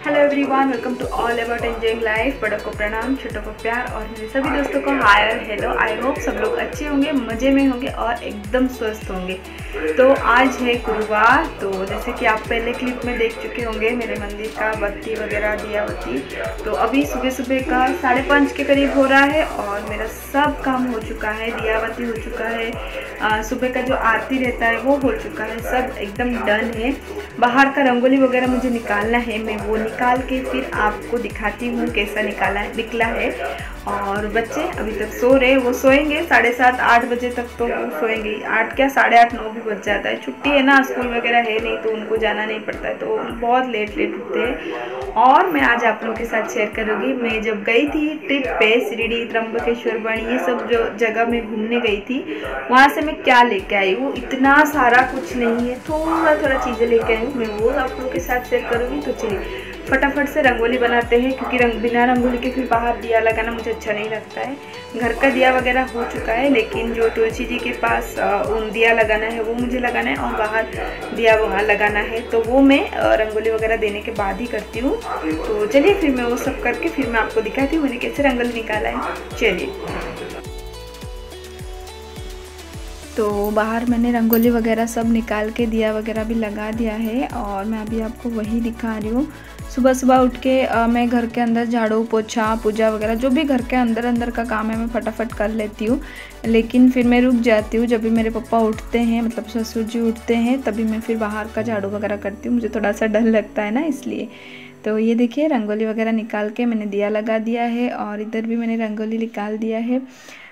Hello everyone, welcome to all about enjoying life. बड़ों को प्रणाम, छोटों को प्यार और मेरे सभी दोस्तों को हाय और हेलो। आई होप सब लोग अच्छे होंगे, मज़े में होंगे और एकदम स्वस्थ होंगे। तो आज है गुरुवार। तो जैसे कि आप पहले क्लिप में देख चुके होंगे मेरे मंदिर का बत्ती वगैरह दिया बत्ती। तो अभी सुबह सुबह का 5:30 के करीब हो रहा है और मेरा सब काम हो चुका है। दिया बत्ती हो चुका है, सुबह का जो आरती रहता है वो हो चुका है, सब एकदम डन है। बाहर का रंगोली वगैरह मुझे निकालना है, मैं वो निकाल के फिर आपको दिखाती हूँ कैसा निकला है। और बच्चे अभी तक सो रहे, वो सोएंगे 7:30 8 बजे तक, तो वो सोएंगे। 8 क्या 8:30 9 भी बज जाता है। छुट्टी है ना, स्कूल वगैरह है नहीं तो उनको जाना नहीं पड़ता है, तो बहुत लेट उठते हैं। और मैं आज आप लोगों के साथ शेयर करूँगी, मैं जब गई थी ट्रिप पे शिरडी, त्र्यंबकेश्वर, बणी, ये सब जो जगह में घूमने गई थी, वहाँ से मैं क्या लेके आई हूँ। इतना सारा कुछ नहीं है, थोड़ा चीज़ें लेके आई हूँ, मैं वो आप लोगों के साथ शेयर करूँगी। तो चलिए फटाफट से रंगोली बनाते हैं, क्योंकि बिना रंगोली के फिर बाहर दिया लगाना मुझे अच्छा नहीं लगता है। घर का दिया वगैरह हो चुका है, लेकिन जो तुलसी जी के पास दिया लगाना है वो मुझे लगाना है, और बाहर दिया वहाँ लगाना है, तो वो मैं रंगोली वगैरह देने के बाद ही करती हूँ। तो चलिए फिर मैं वो सब करके फिर मैं आपको दिखाती हूँ मैंने कैसे रंगोली निकाला है। चलिए, तो बाहर मैंने रंगोली वगैरह सब निकाल के दिया वगैरह भी लगा दिया है, और मैं अभी आपको वही दिखा रही हूँ। सुबह सुबह उठ के मैं घर के अंदर झाड़ू पोछा पूजा वगैरह जो भी घर के अंदर का काम है मैं फटाफट कर लेती हूँ, लेकिन फिर मैं रुक जाती हूँ। जब भी मेरे पापा उठते हैं, मतलब ससुर जी उठते हैं, तभी मैं फिर बाहर का झाड़ू वगैरह करती हूँ। मुझे थोड़ा सा डर लगता है ना, इसलिए। तो ये देखिए रंगोली वगैरह निकाल के मैंने दिया लगा दिया है, और इधर भी मैंने रंगोली निकाल दिया है।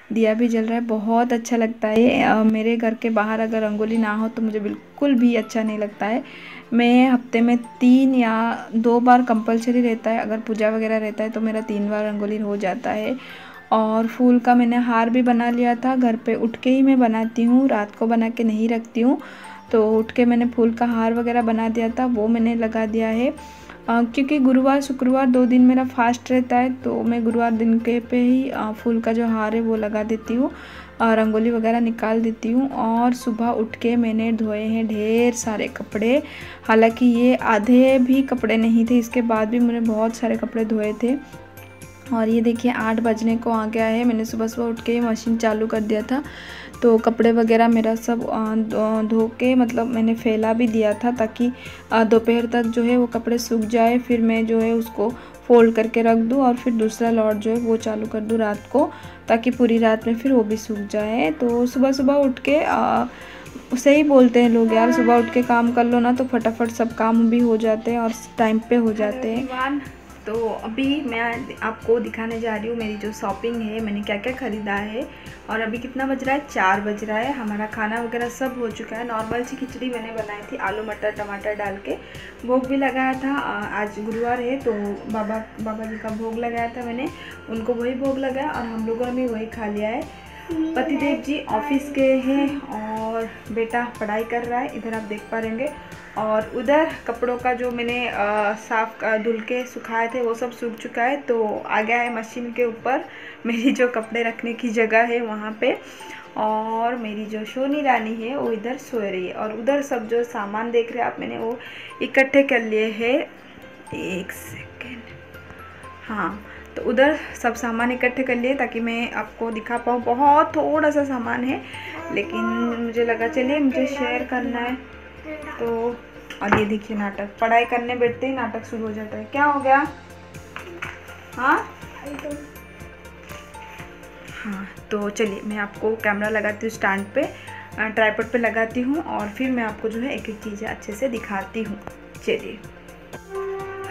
दिया भी जल रहा है, बहुत अच्छा लगता है। मेरे घर के बाहर अगर रंगोली ना हो तो मुझे बिल्कुल भी अच्छा नहीं लगता है। मैं हफ्ते में 3 या 2 बार कंपलसरी रहता है, अगर पूजा वगैरह रहता है तो मेरा 3 बार रंगोली हो जाता है। और फूल का मैंने हार भी बना लिया था, घर पे उठ के ही मैं बनाती हूँ, रात को बना के नहीं रखती हूँ। तो उठ के मैंने फूल का हार वगैरह बना दिया था, वो मैंने लगा दिया है। क्योंकि गुरुवार शुक्रवार 2 दिन मेरा फास्ट रहता है, तो मैं गुरुवार दिन के पे ही फूल का जो हार है वो लगा देती हूँ, रंगोली वगैरह निकाल देती हूँ। और सुबह उठ के मैंने धोए हैं ढेर सारे कपड़े। हालांकि ये आधे भी कपड़े नहीं थे, इसके बाद भी मैंने बहुत सारे कपड़े धोए थे। और ये देखिए 8 बजने को आ गया है, मैंने सुबह सुबह उठ के मशीन चालू कर दिया था, तो कपड़े वगैरह मेरा सब धो के, मतलब मैंने फैला भी दिया था, ताकि दोपहर तक जो है वो कपड़े सूख जाए। फिर मैं जो है उसको फोल्ड करके रख दूँ, और फिर दूसरा लॉट जो है वो चालू कर दूँ रात को, ताकि पूरी रात में फिर वो भी सूख जाए। तो सुबह सुबह उठ के उसे ही बोलते हैं लोग, यार सुबह उठ के काम कर लो ना, तो फटाफट सब काम भी हो जाते हैं और टाइम पे हो जाते हैं। तो अभी मैं आपको दिखाने जा रही हूँ मेरी जो शॉपिंग है, मैंने क्या क्या ख़रीदा है। और अभी कितना बज रहा है, 4 बज रहा है। हमारा खाना वगैरह सब हो चुका है। नॉर्मल सी खिचड़ी मैंने बनाई थी, आलू मटर टमाटर डाल के, भोग भी लगाया था। आज गुरुवार है तो बाबा जी का भोग लगाया था मैंने, उनको वही भोग लगाया और हम लोगों ने वही खा लिया है। पतिदेव जी ऑफिस गए हैं और बेटा पढ़ाई कर रहा है, इधर आप देख पा रहेंगे। और उधर कपड़ों का जो मैंने साफ धुल के सुखाए थे वो सब सूख चुका है, तो आ गया है मशीन के ऊपर मेरी जो कपड़े रखने की जगह है वहाँ पे। और मेरी जो सोनी रानी है वो इधर सो रही है, और उधर सब जो सामान देख रहे हैं आप, मैंने वो इकट्ठे कर लिए हैं। 1 सेकेंड, हाँ, तो उधर सब सामान इकट्ठे कर लिए ताकि मैं आपको दिखा पाऊँ। बहुत थोड़ा सा सामान है, लेकिन मुझे लगा चलिए मुझे शेयर करना है। तो और ये देखिए नाटक, पढ़ाई करने बैठते ही नाटक शुरू हो जाता है। क्या हो गया? हाँ हाँ, तो चलिए मैं आपको कैमरा लगाती हूँ स्टैंड पे, ट्राइपॉड पे लगाती हूँ, और फिर मैं आपको जो है एक एक चीज़ें अच्छे से दिखाती हूँ। चलिए,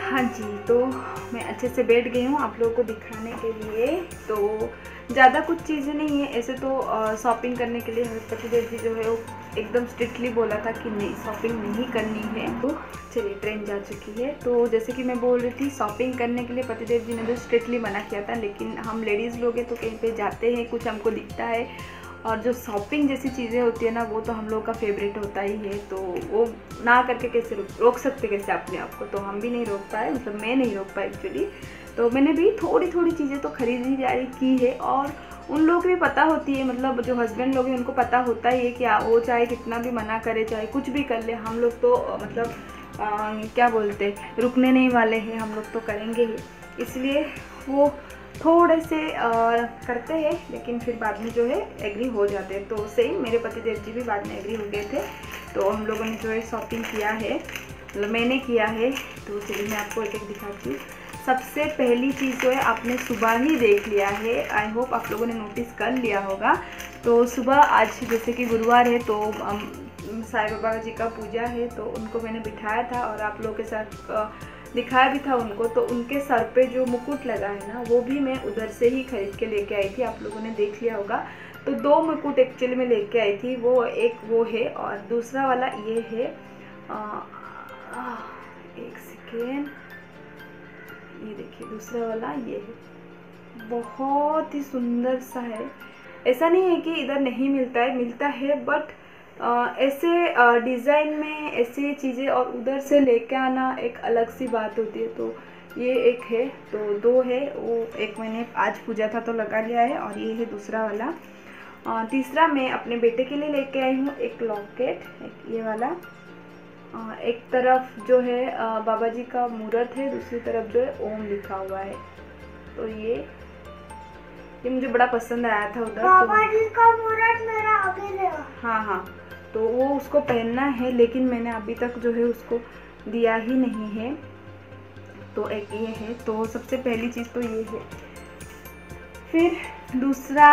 हाँ जी, तो मैं अच्छे से बैठ गई हूँ आप लोगों को दिखाने के लिए। तो ज़्यादा कुछ चीज़ें नहीं है ऐसे, तो शॉपिंग करने के लिए हमें पतिदेव जी जो है वो एकदम स्ट्रिक्टली बोला था कि नहीं शॉपिंग नहीं करनी है। तो चलिए ट्रेन जा चुकी है। तो जैसे कि मैं बोल रही थी, शॉपिंग करने के लिए पतिदेव जी ने तो स्ट्रिक्टली मना किया था, लेकिन हम लेडीज़ लोग हैं तो कहीं पे जाते हैं, कुछ हमको दिखता है, और जो शॉपिंग जैसी चीज़ें होती है ना, वो तो हम लोग का फेवरेट होता ही है। तो वो ना करके कैसे रोक सकते कैसे अपने आप को, तो हम भी नहीं रोक पाए, मतलब मैं नहीं रोक पाई एक्चुअली। तो मैंने भी थोड़ी चीज़ें तो खरीदी जारी की है, और उन लोग को भी पता होती है, मतलब जो हस्बैंड लोग हैं उनको पता होता ही है कि वो चाहे कितना भी मना करे, चाहे कुछ भी कर ले, हम लोग तो मतलब क्या बोलते, रुकने नहीं वाले हैं, हम लोग तो करेंगे ही। इसलिए वो थोड़े से करते हैं, लेकिन फिर बाद में जो है एग्री हो जाते हैं। तो सेम मेरे पतिदेव जी भी बाद में एग्री हो गए थे। तो हम लोगों ने जो है शॉपिंग किया है, मतलब मैंने किया है। तो चलिए मैं आपको एक एक दिखाती हूँ। सबसे पहली चीज़ जो है आपने सुबह ही देख लिया है, आई होप आप लोगों ने नोटिस कर लिया होगा। तो सुबह आज जैसे कि गुरुवार है तो साईं बाबा जी का पूजा है, तो उनको मैंने बिठाया था और आप लोगों के साथ दिखाया भी था उनको। तो उनके सर पे जो मुकुट लगा है ना, वो भी मैं उधर से ही खरीद के लेके आई थी, आप लोगों ने देख लिया होगा। तो 2 मुकुट एक्चुअली मैं लेके आई थी, वो एक वो है और दूसरा वाला ये है। एक सेकेंड, ये देखिए दूसरा वाला ये है, बहुत ही सुंदर सा है। ऐसा नहीं है कि इधर नहीं मिलता है, मिलता है, बट ऐसे डिज़ाइन में ऐसे चीज़ें और उधर से लेके आना एक अलग सी बात होती है। तो ये एक है, तो 2 है, वो एक मैंने आज पूजा था तो लगा लिया है, और ये है दूसरा वाला। तीसरा मैं अपने बेटे के लिए लेके आई हूँ एक लॉकेट, एक ये वाला। एक तरफ जो है बाबा जी का मूर्त है, दूसरी तरफ जो है ओम लिखा हुआ है। तो ये मुझे बड़ा पसंद आया था उधर। बाबा जी का मूर्त मेरा आगे है। हाँ, तो वो उसको पहनना है, लेकिन मैंने अभी तक जो है उसको दिया ही नहीं है। तो एक ये है, तो सबसे पहली चीज़ तो ये है। फिर दूसरा,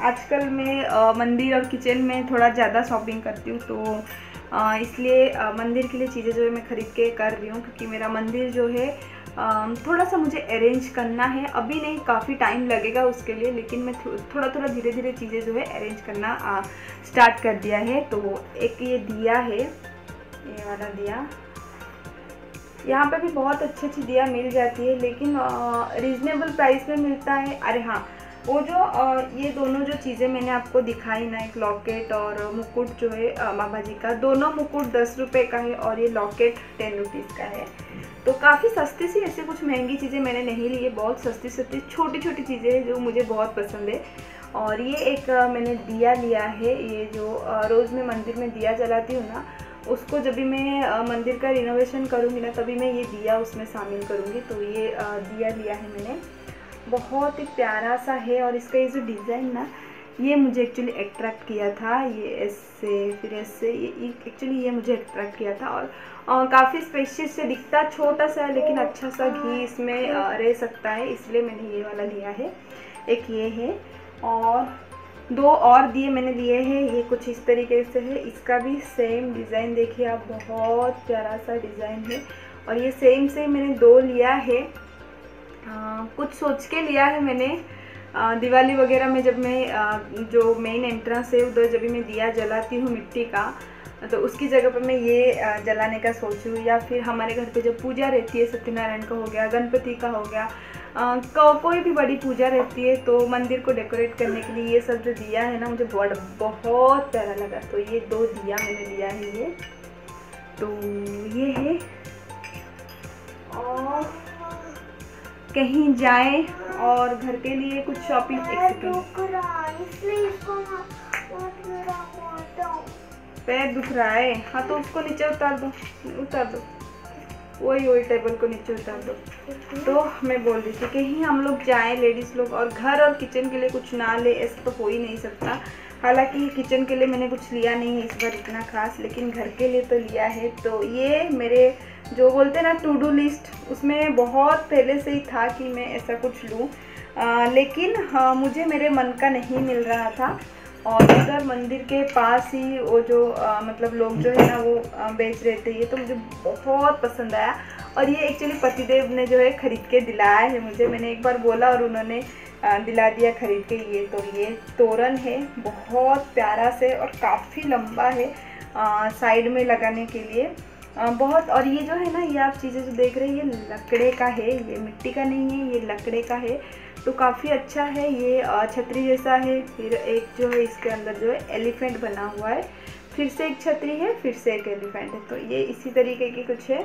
आजकल मैं मंदिर और किचन में थोड़ा ज़्यादा शॉपिंग करती हूँ, तो इसलिए मंदिर के लिए चीज़ें जो है मैं ख़रीद के कर रही हूँ, क्योंकि मेरा मंदिर जो है थोड़ा सा मुझे अरेंज करना है। अभी नहीं, काफ़ी टाइम लगेगा उसके लिए, लेकिन मैं थोड़ा धीरे धीरे चीज़ें जो है अरेंज करना स्टार्ट कर दिया है। तो एक ये दिया है, ये वाला दिया, यहाँ पे भी बहुत अच्छी दिया मिल जाती है, लेकिन रीज़नेबल प्राइस में मिलता है। अरे हाँ, वो जो ये दोनों जो चीज़ें मैंने आपको दिखाई ना, एक लॉकेट और मुकुट जो है बाबा जी का, दोनों मुकुट 10 रुपये का है और ये लॉकेट 10 रुपीज़ का है। तो काफ़ी सस्ती सी, ऐसे कुछ महंगी चीज़ें मैंने नहीं ली है, बहुत सस्ती छोटी छोटी चीज़ें जो मुझे बहुत पसंद है। और ये एक मैंने दिया लिया है, ये जो रोज़ मैं मंदिर में दिया जलाती हूँ ना, उसको जब भी मैं मंदिर का रिनोवेशन करूँगी ना, तभी मैं ये दिया उसमें शामिल करूँगी। तो ये दिया लिया है मैंने, बहुत ही प्यारा सा है। और इसका ये जो डिज़ाइन ना, ये मुझे एक्चुअली अट्रैक्ट किया था, ये ऐसे फिर ऐसे, ये एक्चुअली ये मुझे अट्रैक्ट किया था। और काफ़ी स्पेशियस से दिखता, छोटा सा है लेकिन अच्छा सा घी इसमें रह सकता है, इसलिए मैंने ये वाला लिया है। एक ये है, और 2 और दिए मैंने लिए हैं, ये कुछ इस तरीके से है। इसका भी सेम डिज़ाइन देखिए आप, बहुत प्यारा सा डिज़ाइन है। और ये सेम मैंने 2 लिया है, कुछ सोच के लिया है मैंने। दिवाली वगैरह में जब मैं जो मेन एंट्रेंस है उधर जब भी मैं दिया जलाती हूँ मिट्टी का, तो उसकी जगह पर मैं ये जलाने का सोचूँ, या फिर हमारे घर पे जब पूजा रहती है, सत्यनारायण का हो गया, गणपति का हो गया, कोई भी बड़ी पूजा रहती है, तो मंदिर को डेकोरेट करने के लिए ये सब जो दिया है ना, मुझे बहुत प्यारा लगा। तो ये 2 दिया मैंने लिया है ये, तो ये है। और कहीं जाए और घर के लिए कुछ शॉपिंग, पैर दुख रहा है, हाँ तो उसको नीचे उतार दो, वही टेबल को नीचे उतार दो। तो मैं बोल रही थी कहीं हम लोग जाएं लेडीज़ लोग, और घर और किचन के लिए कुछ ना ले, ऐसा तो हो ही नहीं सकता। हालांकि किचन के लिए मैंने कुछ लिया नहीं है इस बार इतना खास, लेकिन घर के लिए तो लिया है। तो ये मेरे जो बोलते हैं ना टू डू लिस्ट, उसमें बहुत पहले से ही था कि मैं ऐसा कुछ लूँ, लेकिन मुझे मेरे मन का नहीं मिल रहा था। और उधर मंदिर के पास ही वो जो मतलब लोग जो है ना वो बेच रहे थे, ये तो मुझे बहुत पसंद आया। और ये एक्चुअली पतिदेव ने जो है ख़रीद के दिलाया है मुझे, मैंने एक बार बोला और उन्होंने दिला दिया ख़रीद के। ये तोरण है, बहुत प्यारा से और काफ़ी लंबा है, साइड में लगाने के लिए बहुत। और ये जो है ना, ये आप चीज़ें जो देख रहे हैं ये लकड़े का है, ये मिट्टी का नहीं है, ये लकड़े का है, तो काफ़ी अच्छा है। ये छतरी जैसा है। फिर एक जो है इसके अंदर जो है एलिफेंट बना हुआ है, फिर से एक छतरी है, फिर से एक एलिफेंट है, तो ये इसी तरीके की कुछ है।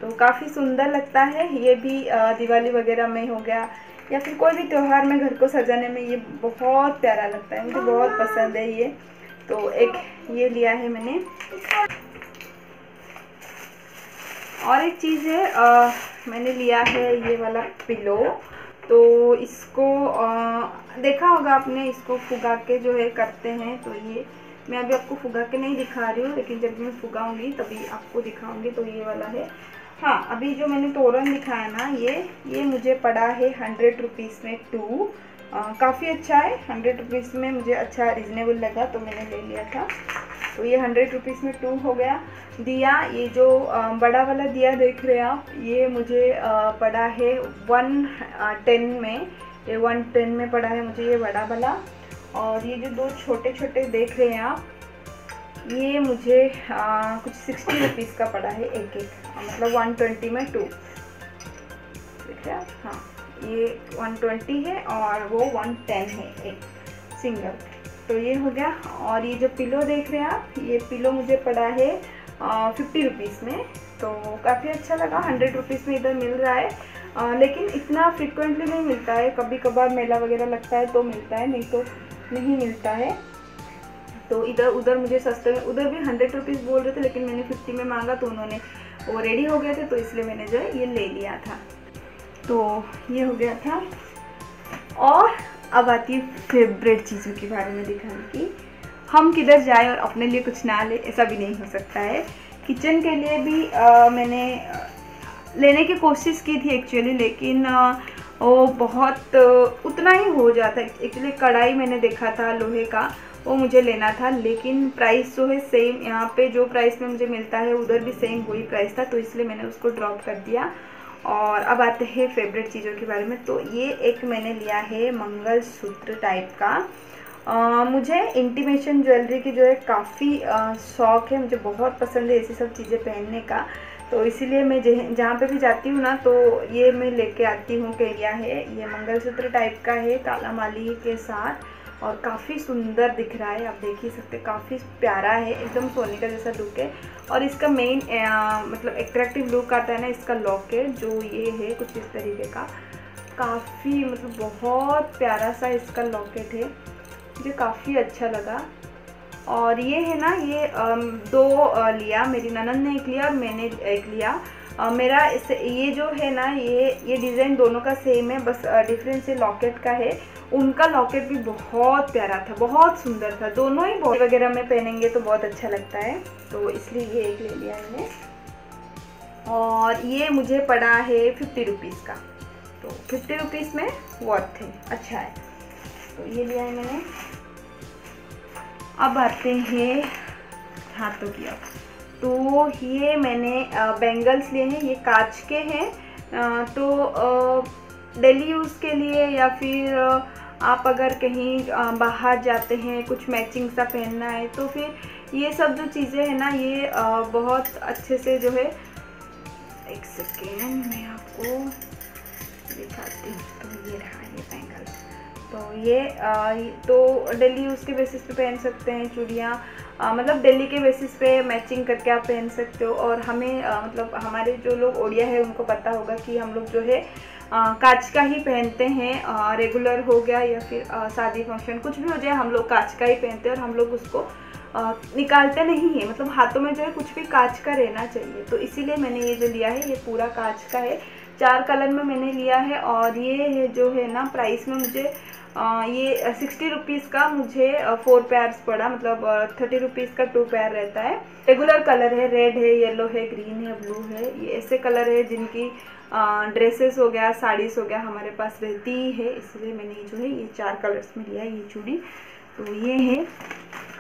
तो काफ़ी सुंदर लगता है। ये भी दिवाली वगैरह में हो गया या फिर कोई भी त्यौहार में घर को सजाने में ये बहुत प्यारा लगता है, मुझे बहुत पसंद है ये। तो एक ये लिया है मैंने। और एक चीज़ है, मैंने लिया है ये वाला पिलो। तो इसको देखा होगा आपने, इसको फुगा के जो है करते हैं। तो ये मैं अभी आपको फुगा के नहीं दिखा रही हूँ, लेकिन जब मैं फुगाऊंगी तभी आपको दिखाऊंगी। तो ये वाला है। हाँ, अभी जो मैंने तोरण दिखाया ना, ये मुझे पड़ा है 100 रुपीज़ में 2। काफ़ी अच्छा है, 100 रुपीज़ में मुझे अच्छा रिजनेबल लगा तो मैंने ले लिया था। तो ये 100 रुपीज़ में 2 हो गया। दिया, ये जो बड़ा वाला दिया देख रहे हैं आप, ये मुझे पड़ा है 110 में। ये 110 में पड़ा है मुझे ये बड़ा वाला। और ये जो 2 छोटे छोटे देख रहे हैं आप, ये मुझे कुछ 60 रुपीज़ का पड़ा है एक, मतलब 120 में 2 देख रहे हैं आप। हाँ, ये 120 है और वो 110 है एक सिंगल। तो ये हो गया। और ये जो पिलो देख रहे हैं आप, ये पिलो मुझे पड़ा है 50 रुपीज़ में। तो काफ़ी अच्छा लगा, 100 रुपीज़ में इधर मिल रहा है। लेकिन इतना फ्रिक्वेंटली नहीं मिलता है, कभी कभार मेला वगैरह लगता है तो मिलता है, नहीं तो नहीं मिलता है। तो इधर उधर मुझे सस्ते में, उधर भी 100 रुपीज़ बोल रहे थे, लेकिन मैंने 50 में मांगा तो उन्होंने वो रेडी हो गए थे, तो इसलिए मैंने जो है ये ले लिया था। तो ये हो गया था। और अब आती है फेवरेट चीज़ों के बारे में दिखाने की। हम किधर जाए और अपने लिए कुछ ना ले, ऐसा भी नहीं हो सकता है। किचन के लिए भी मैंने लेने की कोशिश की थी एक्चुअली, लेकिन वो बहुत उतना ही हो जाता है। एक्चुअली कढ़ाई मैंने देखा था लोहे का, वो मुझे लेना था, लेकिन प्राइस जो है सेम, यहाँ पे जो प्राइस में मुझे मिलता है उधर भी सेम वही प्राइस था, तो इसलिए मैंने उसको ड्रॉप कर दिया। और अब आते हैं फेवरेट चीज़ों के बारे में। तो ये एक मैंने लिया है मंगलसूत्र टाइप का। मुझे इंटीमेशन ज्वेलरी की जो है काफ़ी शौक़ है, मुझे बहुत पसंद है ऐसी सब चीज़ें पहनने का। तो इसीलिए मैं जहाँ पे भी जाती हूँ ना, तो ये मैं लेके आती हूँ। क्या लिया है, ये मंगलसूत्र टाइप का है काला माली के साथ, और काफ़ी सुंदर दिख रहा है, आप देख ही सकते, काफ़ी प्यारा है, एकदम सोने का जैसा लुक है। और इसका मेन मतलब एट्रैक्टिव लुक आता है ना इसका लॉकेट, जो ये है कुछ इस तरीके का, काफ़ी मतलब बहुत प्यारा सा इसका लॉकेट है, मुझे काफ़ी अच्छा लगा। और ये है ना, ये 2 लिया, मेरी ननद ने एक लिया और मैंने एक लिया। मेरा ये जो है ना, ये डिज़ाइन दोनों का सेम है, बस डिफरेंस ये लॉकेट का है। उनका लॉकेट भी बहुत प्यारा था, बहुत सुंदर था, दोनों ही बहुत वगैरह में पहनेंगे तो बहुत अच्छा लगता है, तो इसलिए ये एक ले लिया मैंने। और ये मुझे पड़ा है 50 रुपीज़ का, तो 50 रुपीज़ में वर्थ है, अच्छा है, तो ये लिया है मैंने। अब आते हैं हाथों की ओर। तो ये मैंने बैंगल्स लिए हैं, ये कांच के हैं। तो डेली यूज़ के लिए, या फिर आप अगर कहीं बाहर जाते हैं, कुछ मैचिंग सा पहनना है, तो फिर ये सब जो चीज़ें हैं ना, ये बहुत अच्छे से जो है, एक सेकेंड मैं आपको दिखाती हूँ। तो ये रहा ये बैंगल्स, तो ये तो डेली यूज़ के बेसिस पे पहन सकते हैं चूड़ियाँ, मतलब दिल्ली के बेसिस पे मैचिंग करके आप पहन सकते हो। और हमें मतलब हमारे जो लोग ओडिया है उनको पता होगा कि हम लोग जो है कांच का ही पहनते हैं, रेगुलर हो गया या फिर शादी फंक्शन कुछ भी हो जाए, हम लोग कांच का ही पहनते हैं, और हम लोग उसको निकालते नहीं है, मतलब हाथों में जो है कुछ भी कांच का रहना चाहिए। तो इसीलिए मैंने ये जो लिया है ये पूरा कांच का है, 4 कलर में मैंने लिया है। और ये जो है ना, प्राइस में मुझे ये 60 रुपीज़ का मुझे 4 पेयर्स पड़ा, मतलब 30 रुपीज़ का 2 पेयर रहता है। रेगुलर कलर है, रेड है, येलो है, ग्रीन है, ब्लू है, ये ऐसे कलर है जिनकी ड्रेसेस हो गया, साड़ीज़ हो गया, हमारे पास रहती ही है, इसलिए मैंने जो है ये 4 कलर्स में लिया ये चूड़ी। तो ये है।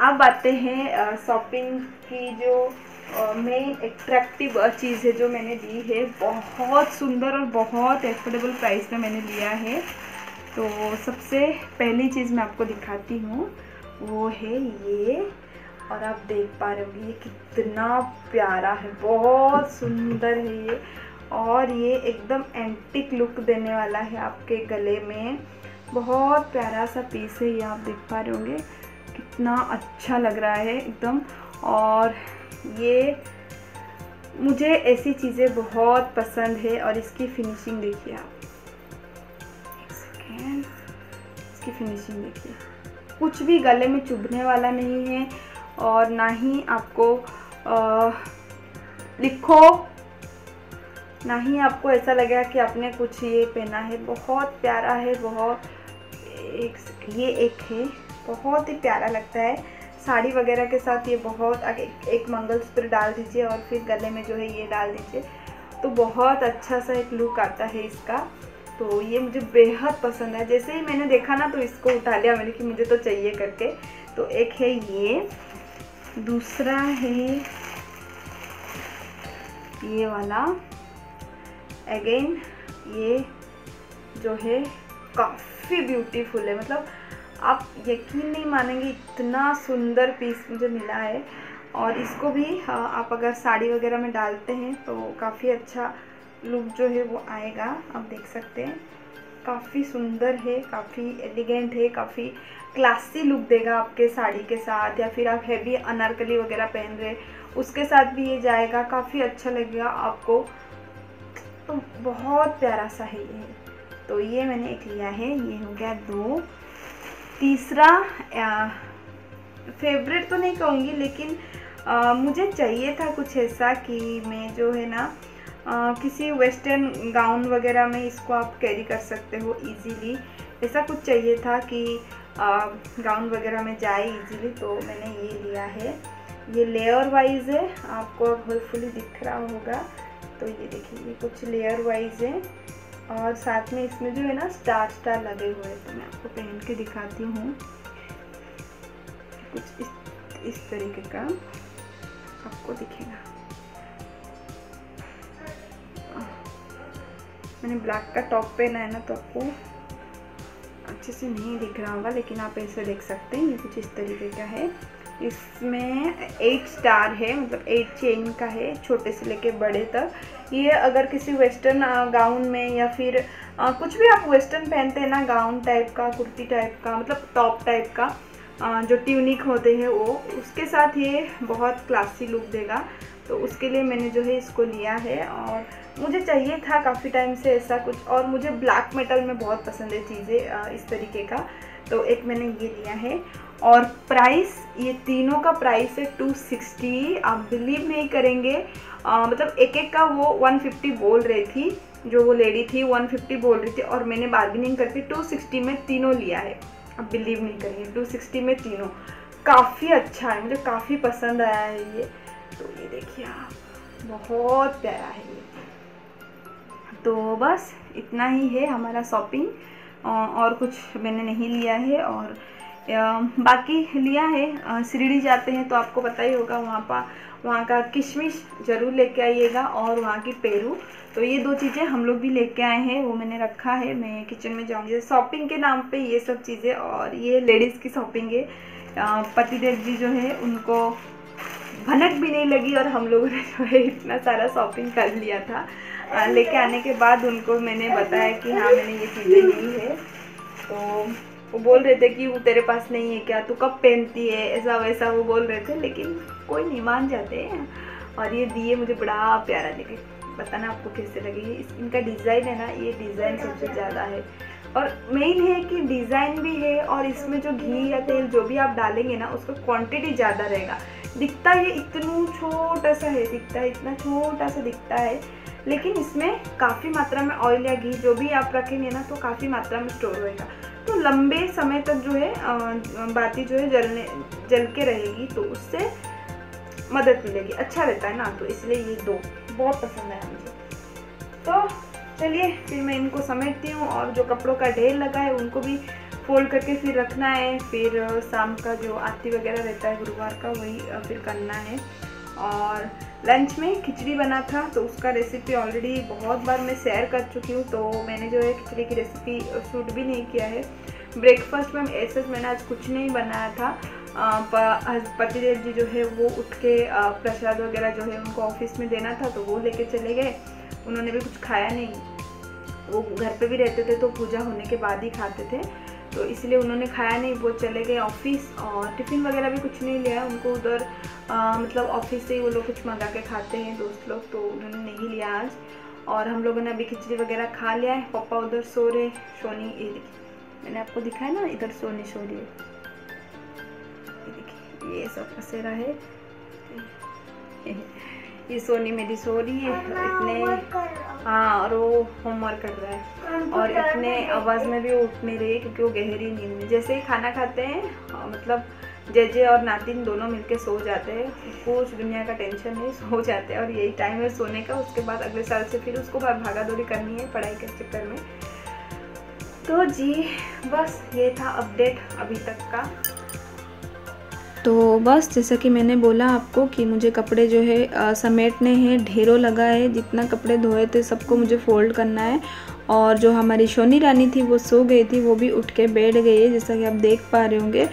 अब आते हैं शॉपिंग की जो मेन एट्रैक्टिव चीज़ है जो मैंने ली है, बहुत सुंदर और बहुत एफोर्डेबल प्राइस में मैंने लिया है। तो सबसे पहली चीज़ मैं आपको दिखाती हूँ वो है ये, और आप देख पा रहे होंगे ये कितना प्यारा है, बहुत सुंदर है ये, और ये एकदम एंटिक लुक देने वाला है आपके गले में, बहुत प्यारा सा पीस है ये, आप देख पा रहे होंगे कितना अच्छा लग रहा है एकदम। और ये मुझे ऐसी चीज़ें बहुत पसंद है, और इसकी फिनिशिंग देखिए आप, एक सेकेंड, इसकी फिनिशिंग देखिए, कुछ भी गले में चुभने वाला नहीं है, और ना ही आपको लिखो ना ही आपको ऐसा लगेगा कि आपने कुछ ये पहना है। बहुत प्यारा है, बहुत ये एक है, बहुत ही प्यारा लगता है साड़ी वगैरह के साथ। ये बहुत एक मंगलसूत्र डाल दीजिए और फिर गले में जो है ये डाल दीजिए, तो बहुत अच्छा सा एक लुक आता है इसका। तो ये मुझे बेहद पसंद है। जैसे ही मैंने देखा ना तो इसको उठा लिया मैंने कि मुझे तो चाहिए करके। तो एक है ये, दूसरा है ये वाला। अगेन ये जो है काफ़ी ब्यूटीफुल है, मतलब आप यकीन नहीं मानेंगे इतना सुंदर पीस मुझे मिला है। और इसको भी आप अगर साड़ी वगैरह में डालते हैं तो काफ़ी अच्छा लुक जो है वो आएगा। आप देख सकते हैं काफ़ी सुंदर है, काफ़ी एलिगेंट है, काफ़ी क्लासी लुक देगा आपके साड़ी के साथ, या फिर आप हैवी अनारकली वगैरह पहन रहे उसके साथ भी ये जाएगा, काफ़ी अच्छा लगेगा आपको। तो बहुत प्यारा सा है ये। तो ये मैंने एक लिया है, ये हो गया 2। तीसरा फेवरेट तो नहीं कहूँगी, लेकिन मुझे चाहिए था कुछ ऐसा कि मैं जो है ना किसी वेस्टर्न गाउन वगैरह में इसको आप कैरी कर सकते हो इजीली। ऐसा कुछ चाहिए था कि गाउन वगैरह में जाए इजीली, तो मैंने ये लिया है। ये लेयर वाइज है, आपको होपफुली दिख रहा होगा। तो ये देखिए ये कुछ लेयर वाइज है और साथ में इसमें जो है ना स्टार स्टार लगे हुए हैं। तो मैं आपको पहन के दिखाती हूँ। कुछ इस तरीके का आपको दिखेगा। मैंने ब्लैक का टॉप पहना है ना, तो आपको अच्छे से नहीं दिख रहा होगा, लेकिन आप ऐसे देख सकते हैं। ये कुछ इस तरीके का है। इसमें 8 स्टार है, मतलब 8 चेन का है, छोटे से लेके बड़े तक। ये अगर किसी वेस्टर्न गाउन में या फिर कुछ भी आप वेस्टर्न पहनते हैं ना, गाउन टाइप का, कुर्ती टाइप का, मतलब टॉप टाइप का, जो ट्यूनिक होते हैं वो, उसके साथ ये बहुत क्लासी लुक देगा। तो उसके लिए मैंने जो है इसको लिया है। और मुझे चाहिए था काफ़ी टाइम से ऐसा कुछ, और मुझे ब्लैक मेटल में बहुत पसंद है चीज़ें इस तरीके का। तो एक मैंने ये लिया है। और प्राइस, ये तीनों का प्राइस है 260। आप बिलीव नहीं करेंगे, मतलब एक का वो 150 बोल रही थी, जो वो लेडी थी 150 बोल रही थी, और मैंने बार्गेनिंग करके 260 में तीनों लिया है। आप बिलीव नहीं करेंगे, 260 में तीनों। काफ़ी अच्छा है, मुझे काफ़ी पसंद आया है ये। तो ये देखिए आप, बहुत प्यारा है ये। तो बस इतना ही है हमारा शॉपिंग, और कुछ मैंने नहीं लिया है। और बाकी लिया है, शिरडी जाते हैं तो आपको पता ही होगा, वहाँ का किशमिश ज़रूर लेके आइएगा, और वहाँ की पेरू। तो ये 2 चीज़ें हम लोग भी लेके आए हैं, वो मैंने रखा है। मैं किचन में जाऊँगी शॉपिंग के नाम पे ये सब चीज़ें। और ये लेडीज़ की शॉपिंग है। पतिदेव जी जो है उनको भनक भी नहीं लगी, और हम लोगों ने जो है इतना सारा शॉपिंग कर लिया था। लेके आने के बाद उनको मैंने बताया कि हाँ मैंने ये चीज़ें ली है। तो वो बोल रहे थे कि वो तेरे पास नहीं है क्या, तू कब पहनती है, ऐसा वैसा वो बोल रहे थे, लेकिन कोई नहीं, मान जाते हैं। और ये दिए मुझे बड़ा प्यारा लगे, बताना आपको कैसे लगे। इनका डिज़ाइन है ना, ये डिज़ाइन सबसे ज़्यादा है, और मेन है कि डिज़ाइन भी है, और इसमें जो घी या तेल जो भी आप डालेंगे ना उसका क्वांटिटी ज़्यादा रहेगा। दिखता ये इतना छोटा सा है, दिखता है इतना छोटा सा दिखता है, लेकिन इसमें काफ़ी मात्रा में ऑयल या घी जो भी आप रखेंगे ना तो काफ़ी मात्रा में स्टोर होएगा। तो लंबे समय तक जो है बाती जो है जल के रहेगी, तो उससे मदद मिलेगी, अच्छा रहता है ना। तो इसलिए ये 2 बहुत पसंद आया मुझे। तो चलिए फिर मैं इनको समेटती हूँ, और जो कपड़ों का ढेर लगा है उनको भी फोल्ड करके फिर रखना है। फिर शाम का जो आरती वगैरह रहता है गुरुवार का, वही फिर करना है। और लंच में खिचड़ी बना था, तो उसका रेसिपी ऑलरेडी बहुत बार मैं शेयर कर चुकी हूँ। तो मैंने जो है खिचड़ी की रेसिपी शूट भी नहीं किया है। ब्रेकफास्ट में ऐसे मैंने आज कुछ नहीं बनाया था। पतिदेव जी जो है वो उठ के प्रसाद वगैरह जो है उनको ऑफिस में देना था, तो वो लेके चले गए। उन्होंने भी कुछ खाया नहीं, वो घर पे भी रहते थे तो पूजा होने के बाद ही खाते थे, तो इसलिए उन्होंने खाया नहीं, वो चले गए ऑफिस। और टिफ़िन वगैरह भी कुछ नहीं लिया उनको उधर, मतलब ऑफिस से ही वो लोग कुछ मंगा के खाते हैं दोस्त लोग, तो उन्होंने नहीं लिया आज। और हम लोगों ने अभी खिचड़ी वगैरह खा लिया है। पापा उधर सो रहे, सोनी ये देखिए मैंने आपको दिखाया ना, इधर सोनी सो रही है, ये देखिए ये सब पसेरा है। ये सोनी मेरी सो रही है, इतने हाँ, और वो होमवर्क कर रहा है और इतने आवाज़ में भी वो उठ नहीं रही है क्योंकि वो गहरी नींद में। जैसे ही खाना खाते हैं मतलब जेजे और नातिन दोनों मिलके सो जाते हैं, कुछ दुनिया का टेंशन नहीं, सो जाते हैं और यही टाइम है सोने का। उसके बाद अगले साल से फिर उसको भागा दौड़ी करनी है पढ़ाई के चक्कर में। तो जी बस ये था अपडेट अभी तक का। तो बस जैसा कि मैंने बोला आपको कि मुझे कपड़े जो है समेटने हैं, ढेरों लगा है, जितना कपड़े धोए थे सबको मुझे फ़ोल्ड करना है। और जो हमारी सोनी रानी थी वो सो गई थी, वो भी उठ के बैठ गई है, जैसा कि आप देख पा रहे होंगे।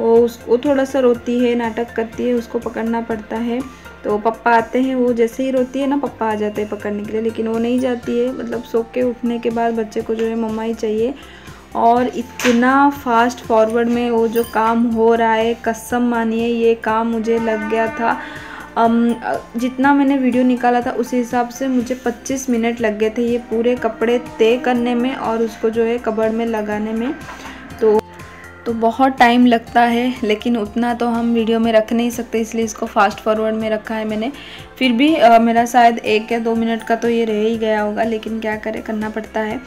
वो थोड़ा सा रोती है, नाटक करती है, उसको पकड़ना पड़ता है। तो पप्पा आते हैं, वो जैसे ही रोती है ना पप्पा आ जाते हैं पकड़ने के लिए, लेकिन वो नहीं जाती है। मतलब सो के उठने के बाद बच्चे को जो है मम्मा ही चाहिए। और इतना फास्ट फॉरवर्ड में वो जो काम हो रहा है, कसम मानिए ये काम मुझे लग गया था जितना मैंने वीडियो निकाला था उस हिसाब से मुझे 25 मिनट लग गए थे ये पूरे कपड़े तय करने में और उसको जो है कबर्ड में लगाने में। तो बहुत टाइम लगता है, लेकिन उतना तो हम वीडियो में रख नहीं सकते, इसलिए इसको फास्ट फॉरवर्ड में रखा है मैंने। फिर भी मेरा शायद 1 या 2 मिनट का तो ये रह ही गया होगा, लेकिन क्या करें, करना पड़ता है।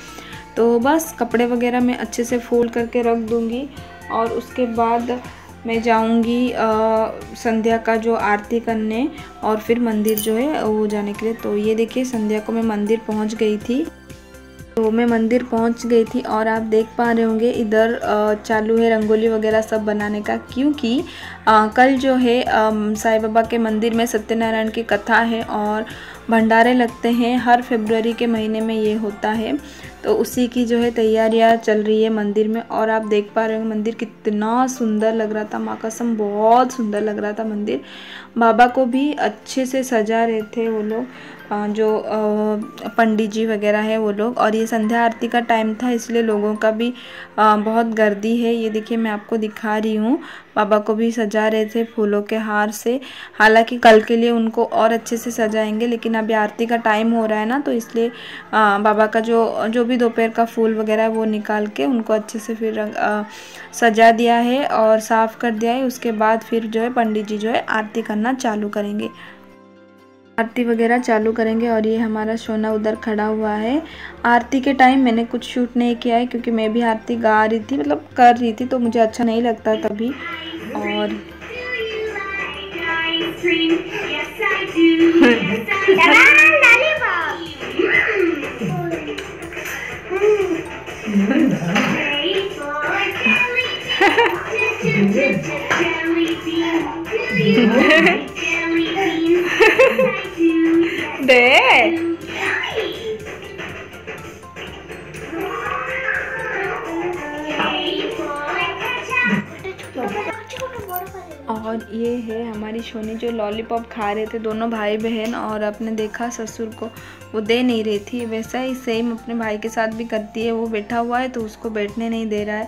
तो बस कपड़े वगैरह मैं अच्छे से फोल्ड करके रख दूँगी और उसके बाद मैं जाऊँगी संध्या का जो आरती करने और फिर मंदिर जो है वो जाने के लिए। तो ये देखिए संध्या को मैं मंदिर पहुँच गई थी। तो मैं मंदिर पहुंच गई थी और आप देख पा रहे होंगे इधर चालू है रंगोली वगैरह सब बनाने का, क्योंकि कल जो है साईं बाबा के मंदिर में सत्यनारायण की कथा है और भंडारे लगते हैं, हर फरवरी के महीने में ये होता है। तो उसी की जो है तैयारियां चल रही है मंदिर में। और आप देख पा रहे होंगे मंदिर कितना सुंदर लग रहा था, माँ कसम बहुत सुंदर लग रहा था मंदिर। बाबा को भी अच्छे से सजा रहे थे वो लोग, जो पंडित जी वगैरह है वो लोग। और ये संध्या आरती का टाइम था, इसलिए लोगों का भी बहुत गर्दी है। ये देखिए मैं आपको दिखा रही हूँ, बाबा को भी सजा रहे थे फूलों के हार से। हालांकि कल के लिए उनको और अच्छे से सजाएंगे, लेकिन अभी आरती का टाइम हो रहा है ना, तो इसलिए बाबा का जो भी दोपहर का फूल वगैरह है वो निकाल के उनको अच्छे से फिर सजा दिया है और साफ़ कर दिया है। उसके बाद फिर जो है पंडित जी जो है आरती करना चालू करेंगे, आरती वगैरह चालू करेंगे। और ये हमारा सोना उधर खड़ा हुआ है। आरती के टाइम मैंने कुछ शूट नहीं किया है क्योंकि मैं भी आरती गा रही थी, मतलब कर रही थी, तो मुझे अच्छा नहीं लगता तभी। और दे और ये है हमारी सोनी जो लॉलीपॉप खा रहे थे दोनों भाई बहन, और आपने देखा ससुर को वो दे नहीं रही थी। वैसा ही सेम अपने भाई के साथ भी करती है, वो बैठा हुआ है तो उसको बैठने नहीं दे रहा है,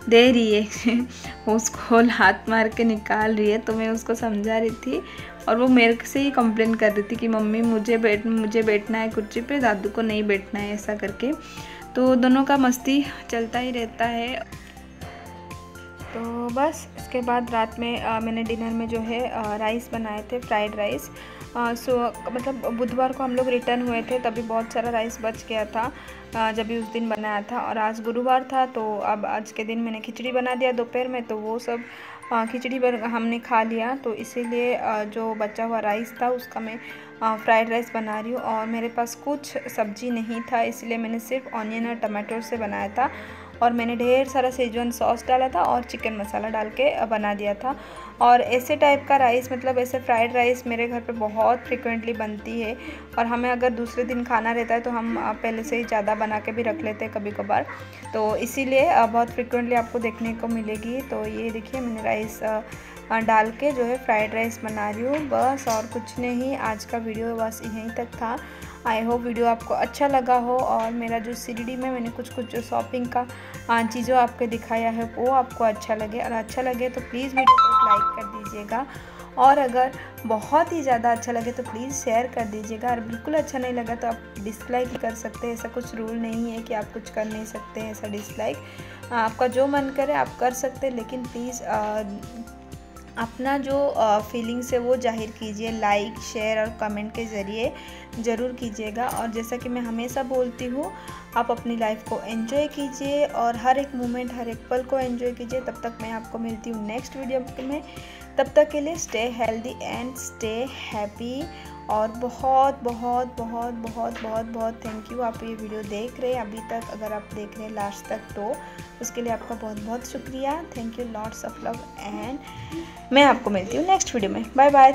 दे रही है वो उसको हाथ मार के निकाल रही है। तो मैं उसको समझा रही थी और वो मेरे से ही कंप्लेन कर रही थी कि मम्मी मुझे बैठना है कुर्सी पे, दादू को नहीं बैठना है, ऐसा करके। तो दोनों का मस्ती चलता ही रहता है। तो बस इसके बाद रात में मैंने डिनर में जो है राइस बनाए थे, फ्राइड राइस। मतलब बुधवार को हम लोग रिटर्न हुए थे, तभी बहुत सारा राइस बच गया था जब भी उस दिन बनाया था। और आज गुरुवार था, तो अब आज के दिन मैंने खिचड़ी बना दिया दोपहर में, तो वो सब खिचड़ी हमने खा लिया। तो इसीलिए जो बचा हुआ राइस था उसका मैं फ्राइड राइस बना रही हूँ। और मेरे पास कुछ सब्जी नहीं था, इसलिए मैंने सिर्फ ऑनियन और टमाटो से बनाया था। और मैंने ढेर सारा सेजवान सॉस डाला था और चिकन मसाला डाल के बना दिया था। और ऐसे टाइप का राइस, मतलब ऐसे फ्राइड राइस मेरे घर पे बहुत फ्रिक्वेंटली बनती है। और हमें अगर दूसरे दिन खाना रहता है तो हम पहले से ही ज़्यादा बना के भी रख लेते हैं कभी कभार, तो इसीलिए बहुत फ्रिक्वेंटली आपको देखने को मिलेगी। तो ये देखिए मैंने राइस डाल के जो है फ्राइड राइस बना रही हूँ बस, और कुछ नहीं। आज का वीडियो बस यहीं तक था। आई होप वीडियो आपको अच्छा लगा हो, और मेरा जो शिरडी में मैंने कुछ जो शॉपिंग का चीज़ों आपको दिखाया है वो आपको अच्छा लगे। और अच्छा लगे तो प्लीज़ वीडियो को लाइक कर दीजिएगा, और अगर बहुत ही ज़्यादा अच्छा लगे तो प्लीज़ शेयर कर दीजिएगा। और बिल्कुल अच्छा नहीं लगा तो आप डिसलाइक कर सकते हैं, ऐसा कुछ रूल नहीं है कि आप कुछ कर नहीं सकते हैं ऐसा डिसलाइक। आपका जो मन करे आप कर सकते हैं, लेकिन प्लीज़ अपना जो फीलिंग्स है वो जाहिर कीजिए, लाइक शेयर और कमेंट के ज़रिए ज़रूर कीजिएगा। और जैसा कि मैं हमेशा बोलती हूँ, आप अपनी लाइफ को एंजॉय कीजिए और हर एक मोमेंट, हर एक पल को एंजॉय कीजिए। तब तक मैं आपको मिलती हूँ नेक्स्ट वीडियो में। तब तक के लिए stay healthy and stay happy. और बहुत बहुत बहुत बहुत बहुत बहुत थैंक यू, आप ये वीडियो देख रहे हैं अभी तक। अगर आप देख रहे हैं लास्ट तक तो उसके लिए आपका बहुत बहुत शुक्रिया। Thank you, lots of love. And मैं आपको मिलती हूँ नेक्स्ट वीडियो में। Bye bye.